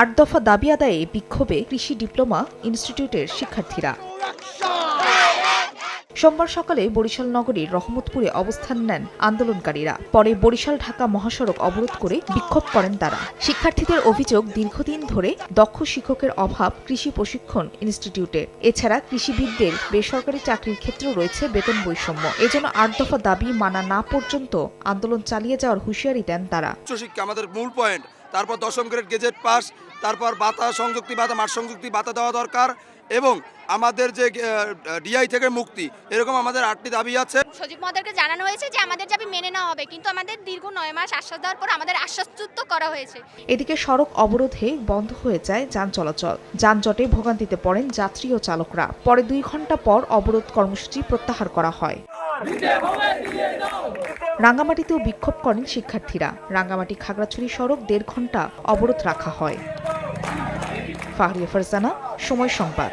8 দফা দাবি আদায়ে বিক্ষোভে কৃষি ডিপ্লোমা ইনস্টিটিউটের শিক্ষার্থীরা। সোমবার সকালে বরিশাল নগরীর রহমতপুরে অবস্থান নেন আন্দোলনকারীরা। পরে বরিশাল ঢাকা মহাসড়ক অবরোধ করে বিক্ষোভ করেন তারা। শিক্ষার্থীদের অভিযোগ, দীর্ঘদিন ধরে দক্ষ শিক্ষকের অভাব কৃষি প্রশিক্ষণ ইনস্টিটিউটে। এছাড়া কৃষিবিদদের বেসরকারি চাকরির ক্ষেত্রেও রয়েছে বেতন বৈষম্য। এজন্য 8 দফা দাবি মানা না পর্যন্ত আন্দোলন চালিয়ে যাওয়ার হুঁশিয়ারি দেন তারা। উচ্চশিক্ষা আমাদের মূল পয়েন্ট, তারপর 10ম গ্রেড গেজেট পাস, তারপর ভাতা সংযুক্তি ভাতা, মাঠ সংযুক্তি ভাতা দেওয়া দরকার এবং আমাদের যে ডিআই থেকে মুক্তি, এরকম আমাদের 8টি দাবি আছে। সচিব মহোদয়কে জানানো হয়েছে যে আমাদের দাবি মেনে নেওয়া হবে, কিন্তু আমাদের দীর্ঘ 9 মাস আশ্বাস দেওয়ার পর আমাদের আশ্বাসচ্যুত করা হয়েছে। এদিকে সড়ক অবরোধে বন্ধ হয়ে যায় যান চলাচল। যানজটে ভোগান্তিতে পড়েন যাত্রী ও চালকরা। পরে 2 ঘণ্টা পর অবরোধ কর্মসূচি প্রত্যাহার করা হয়। রাঙ্গামাটিতেও বিক্ষোভ করেন শিক্ষার্থীরা। রাঙ্গামাটি খাগড়াছড়ি সড়ক 1.5 ঘণ্টা অবরোধ রাখা হয়। ফাহরিয়া ফারজানা, সময় সংবাদ।